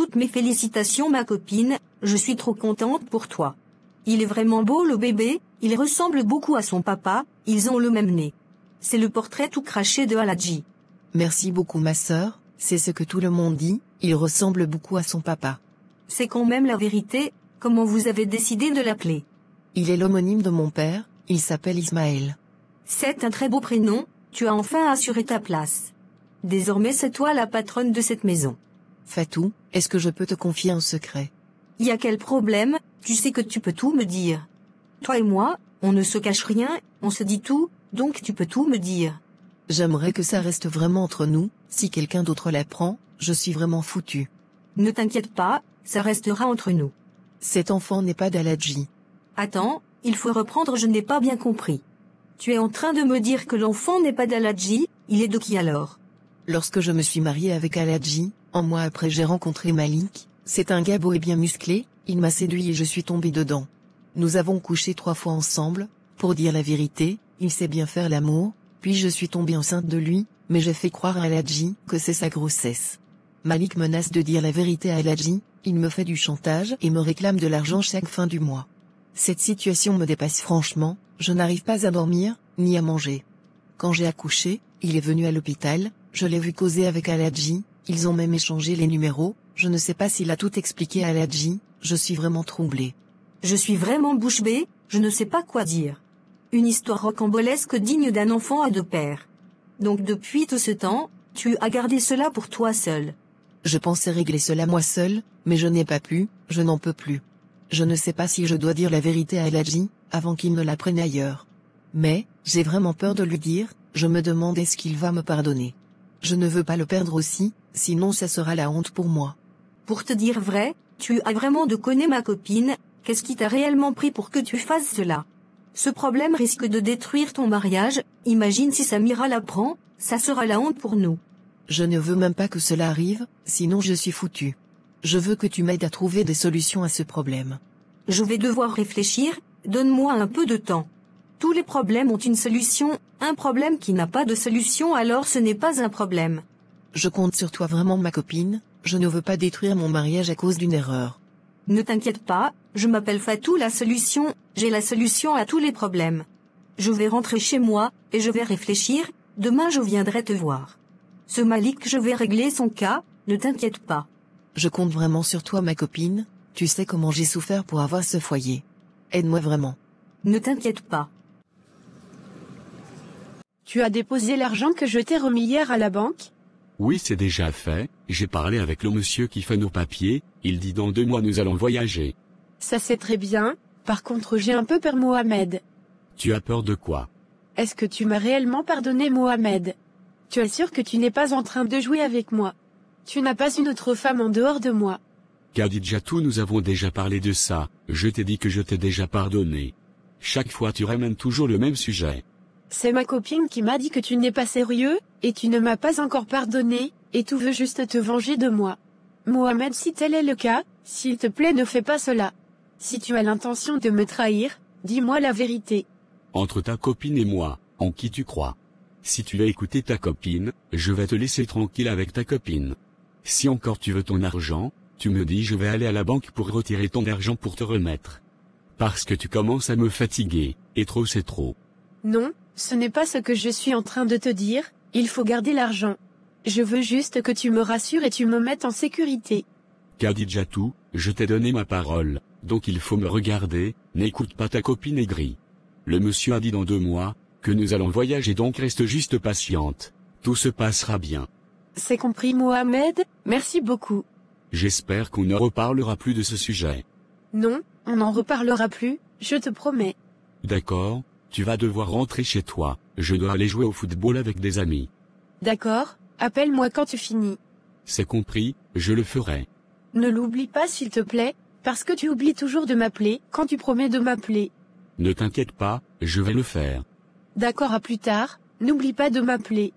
toutes mes félicitations ma copine, je suis trop contente pour toi. Il est vraiment beau le bébé, il ressemble beaucoup à son papa, ils ont le même nez. C'est le portrait tout craché de Aladji. Merci beaucoup ma sœur, c'est ce que tout le monde dit, il ressemble beaucoup à son papa. C'est quand même la vérité, comment vous avez décidé de l'appeler? Il est l'homonyme de mon père, il s'appelle Ismaël. C'est un très beau prénom, tu as enfin assuré ta place. Désormais c'est toi la patronne de cette maison. Fatou, est-ce que je peux te confier un secret? Y a quel problème, tu sais que tu peux tout me dire. Toi et moi, on ne se cache rien, on se dit tout, donc tu peux tout me dire. J'aimerais que ça reste vraiment entre nous, si quelqu'un d'autre l'apprend, je suis vraiment foutu. Ne t'inquiète pas, ça restera entre nous. Cet enfant n'est pas d'Aladji. Attends, il faut reprendre, je n'ai pas bien compris. Tu es en train de me dire que l'enfant n'est pas d'Aladji, il est de qui alors? Lorsque je me suis marié avec Aladji, un mois après j'ai rencontré Malik, c'est un gars beau et bien musclé, il m'a séduit et je suis tombé dedans. Nous avons couché 3 fois ensemble, pour dire la vérité, il sait bien faire l'amour, puis je suis tombée enceinte de lui, mais j'ai fait croire à Aladji que c'est sa grossesse. Malik menace de dire la vérité à Aladji, il me fait du chantage et me réclame de l'argent chaque fin du mois. Cette situation me dépasse franchement, je n'arrive pas à dormir, ni à manger. Quand j'ai accouché, il est venu à l'hôpital, je l'ai vu causer avec Aladji, ils ont même échangé les numéros, je ne sais pas s'il a tout expliqué à Aladji, je suis vraiment troublée. Je suis vraiment bouche bée, je ne sais pas quoi dire. Une histoire rocambolesque digne d'un enfant à 2 pères. Donc depuis tout ce temps, tu as gardé cela pour toi seul. Je pensais régler cela moi seul, mais je n'ai pas pu, je n'en peux plus. Je ne sais pas si je dois dire la vérité à Aladji, avant qu'il ne l'apprenne ailleurs. Mais, j'ai vraiment peur de lui dire, je me demande est-ce qu'il va me pardonner. Je ne veux pas le perdre aussi, sinon ça sera la honte pour moi. Pour te dire vrai, tu as vraiment de connaître ma copine, qu'est-ce qui t'a réellement pris pour que tu fasses cela? Ce problème risque de détruire ton mariage, imagine si Samira l'apprend, ça sera la honte pour nous. Je ne veux même pas que cela arrive, sinon je suis foutu. Je veux que tu m'aides à trouver des solutions à ce problème. Je vais devoir réfléchir, donne-moi un peu de temps. Tous les problèmes ont une solution, un problème qui n'a pas de solution alors ce n'est pas un problème. Je compte sur toi vraiment ma copine, je ne veux pas détruire mon mariage à cause d'une erreur. Ne t'inquiète pas, je m'appelle Fatou la solution, j'ai la solution à tous les problèmes. Je vais rentrer chez moi, et je vais réfléchir, demain je viendrai te voir. Ce Malik je vais régler son cas, ne t'inquiète pas. Je compte vraiment sur toi ma copine, tu sais comment j'ai souffert pour avoir ce foyer. Aide-moi vraiment. Ne t'inquiète pas. Tu as déposé l'argent que je t'ai remis hier à la banque? Oui, c'est déjà fait, j'ai parlé avec le monsieur qui fait nos papiers, il dit dans 2 mois nous allons voyager. Ça c'est très bien, par contre j'ai un peu peur Mohamed. Tu as peur de quoi? Est-ce que tu m'as réellement pardonné Mohamed? Tu es sûr que tu n'es pas en train de jouer avec moi? Tu n'as pas une autre femme en dehors de moi? Khadidjatou, nous avons déjà parlé de ça, je t'ai dit que je t'ai déjà pardonné. Chaque fois tu ramènes toujours le même sujet. C'est ma copine qui m'a dit que tu n'es pas sérieux, et tu ne m'as pas encore pardonné, et tu veux juste te venger de moi. Mohamed, si tel est le cas, s'il te plaît ne fais pas cela. Si tu as l'intention de me trahir, dis-moi la vérité. Entre ta copine et moi, en qui tu crois? Si tu as écouté ta copine, je vais te laisser tranquille avec ta copine. Si encore tu veux ton argent, tu me dis je vais aller à la banque pour retirer ton argent pour te remettre. Parce que tu commences à me fatiguer, et trop c'est trop. Non, ce n'est pas ce que je suis en train de te dire, il faut garder l'argent. Je veux juste que tu me rassures et tu me mettes en sécurité. Khadidjatou, je t'ai donné ma parole, donc il faut me regarder, n'écoute pas ta copine aigrie. Le monsieur a dit dans 2 mois, que nous allons voyager donc reste juste patiente. Tout se passera bien. C'est compris Mohamed, merci beaucoup. J'espère qu'on ne reparlera plus de ce sujet. Non, on n'en reparlera plus, je te promets. D'accord, tu vas devoir rentrer chez toi, je dois aller jouer au football avec des amis. D'accord, appelle-moi quand tu finis. C'est compris, je le ferai. Ne l'oublie pas s'il te plaît, parce que tu oublies toujours de m'appeler quand tu promets de m'appeler. Ne t'inquiète pas, je vais le faire. D'accord, à plus tard, n'oublie pas de m'appeler.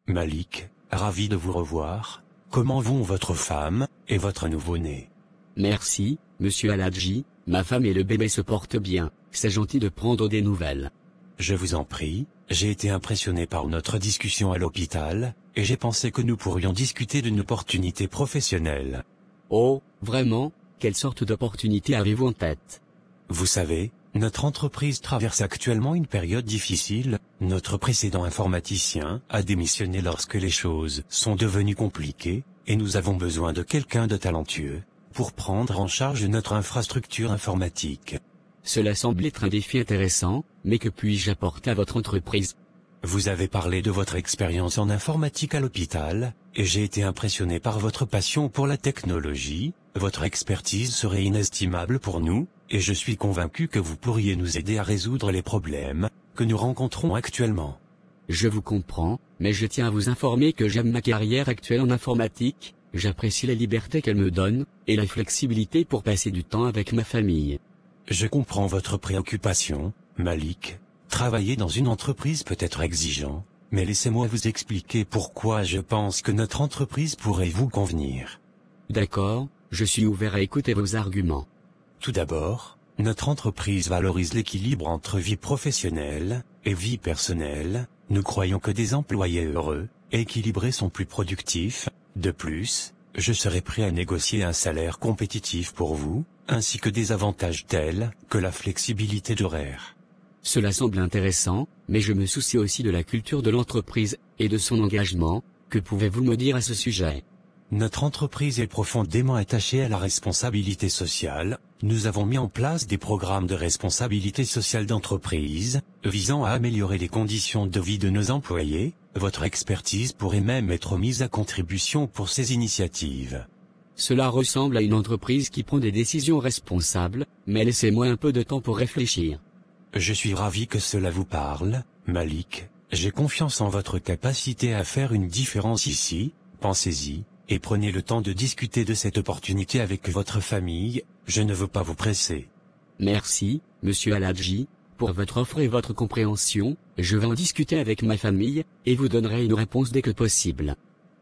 Malik, ravi de vous revoir. Comment vont votre femme et votre nouveau-né? Merci, monsieur Aladji, ma femme et le bébé se portent bien, c'est gentil de prendre des nouvelles. Je vous en prie, j'ai été impressionné par notre discussion à l'hôpital, et j'ai pensé que nous pourrions discuter d'une opportunité professionnelle. Oh, vraiment? Quelle sorte d'opportunité avez-vous en tête? Vous savez, notre entreprise traverse actuellement une période difficile. Notre précédent informaticien a démissionné lorsque les choses sont devenues compliquées, et nous avons besoin de quelqu'un de talentueux pour prendre en charge notre infrastructure informatique. Cela semble être un défi intéressant, mais que puis-je apporter à votre entreprise? Vous avez parlé de votre expérience en informatique à l'hôpital, et j'ai été impressionné par votre passion pour la technologie. Votre expertise serait inestimable pour nous, et je suis convaincu que vous pourriez nous aider à résoudre les problèmes que nous rencontrons actuellement. Je vous comprends, mais je tiens à vous informer que j'aime ma carrière actuelle en informatique, j'apprécie la liberté qu'elle me donne, et la flexibilité pour passer du temps avec ma famille. Je comprends votre préoccupation, Malik. Travailler dans une entreprise peut être exigeant, mais laissez-moi vous expliquer pourquoi je pense que notre entreprise pourrait vous convenir. D'accord, je suis ouvert à écouter vos arguments. Tout d'abord, notre entreprise valorise l'équilibre entre vie professionnelle et vie personnelle. Nous croyons que des employés heureux et équilibrés sont plus productifs. De plus, je serai prêt à négocier un salaire compétitif pour vous, ainsi que des avantages tels que la flexibilité d'horaire. Cela semble intéressant, mais je me soucie aussi de la culture de l'entreprise et de son engagement. Que pouvez-vous me dire à ce sujet? Notre entreprise est profondément attachée à la responsabilité sociale. Nous avons mis en place des programmes de responsabilité sociale d'entreprise, visant à améliorer les conditions de vie de nos employés. Votre expertise pourrait même être mise à contribution pour ces initiatives. Cela ressemble à une entreprise qui prend des décisions responsables, mais laissez-moi un peu de temps pour réfléchir. Je suis ravi que cela vous parle, Malik. J'ai confiance en votre capacité à faire une différence ici. Pensez-y, et prenez le temps de discuter de cette opportunité avec votre famille. Je ne veux pas vous presser. Merci, Monsieur Aladji, pour votre offre et votre compréhension. Je vais en discuter avec ma famille, et vous donnerai une réponse dès que possible.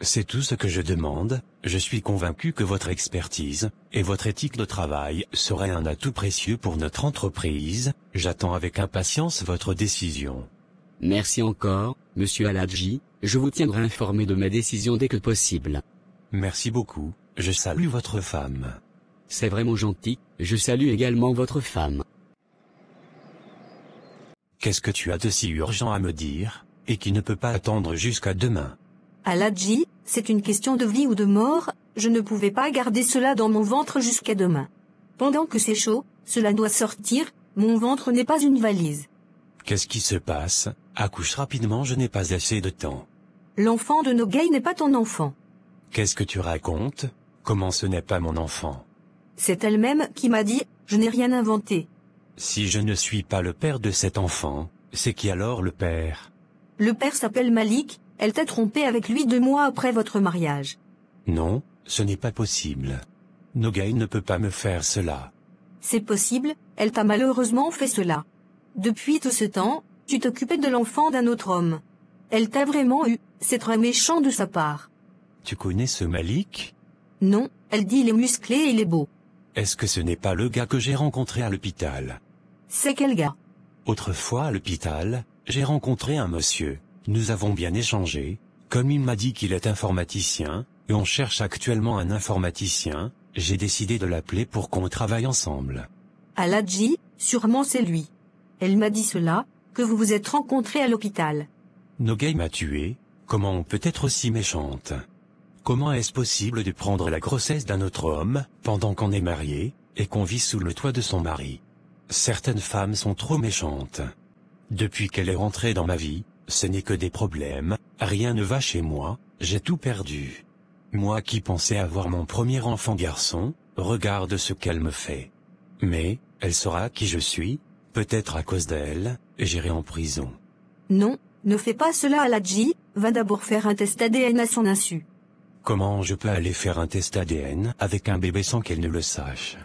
C'est tout ce que je demande. Je suis convaincu que votre expertise et votre éthique de travail seraient un atout précieux pour notre entreprise. J'attends avec impatience votre décision. Merci encore, Monsieur Aladji. Je vous tiendrai informé de ma décision dès que possible. Merci beaucoup. Je salue votre femme. C'est vraiment gentil. Je salue également votre femme. Qu'est-ce que tu as de si urgent à me dire, et qui ne peut pas attendre jusqu'à demain? Aladji, c'est une question de vie ou de mort, je ne pouvais pas garder cela dans mon ventre jusqu'à demain. Pendant que c'est chaud, cela doit sortir, mon ventre n'est pas une valise. Qu'est-ce qui se passe? Accouche rapidement, je n'ai pas assez de temps. L'enfant de Nogay n'est pas ton enfant. Qu'est-ce que tu racontes? Comment ce n'est pas mon enfant? C'est elle-même qui m'a dit, je n'ai rien inventé. Si je ne suis pas le père de cet enfant, c'est qui alors le père? Le père s'appelle Malik, elle t'a trompé avec lui 2 mois après votre mariage. Non, ce n'est pas possible. Nogay ne peut pas me faire cela. C'est possible, elle t'a malheureusement fait cela. Depuis tout ce temps, tu t'occupais de l'enfant d'un autre homme. Elle t'a vraiment eu, c'est très méchant de sa part. Tu connais ce Malik? Non, elle dit il est musclé et il est beau. Est-ce que ce n'est pas le gars que j'ai rencontré à l'hôpital? C'est quel gars? Autrefois à l'hôpital, j'ai rencontré un monsieur. Nous avons bien échangé. Comme il m'a dit qu'il est informaticien, et on cherche actuellement un informaticien, j'ai décidé de l'appeler pour qu'on travaille ensemble. Aladji, sûrement c'est lui. Elle m'a dit cela, que vous vous êtes rencontrés à l'hôpital. Nogay m'a tué. Comment on peut être aussi méchante? Comment est-ce possible de prendre la grossesse d'un autre homme, pendant qu'on est marié, et qu'on vit sous le toit de son mari? Certaines femmes sont trop méchantes. Depuis qu'elle est rentrée dans ma vie, ce n'est que des problèmes, rien ne va chez moi, j'ai tout perdu. Moi qui pensais avoir mon premier enfant garçon, regarde ce qu'elle me fait. Mais, elle saura qui je suis, peut-être à cause d'elle, j'irai en prison. Non, ne fais pas cela Aladji, va d'abord faire un test ADN à son insu. Comment je peux aller faire un test ADN avec un bébé sans qu'elle ne le sache?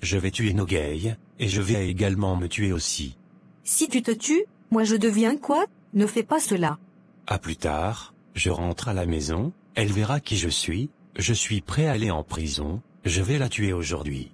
Je vais tuer Nogay, et je vais également me tuer aussi. Si tu te tues, moi je deviens quoi? Ne fais pas cela. À plus tard, je rentre à la maison, elle verra qui je suis prêt à aller en prison, je vais la tuer aujourd'hui.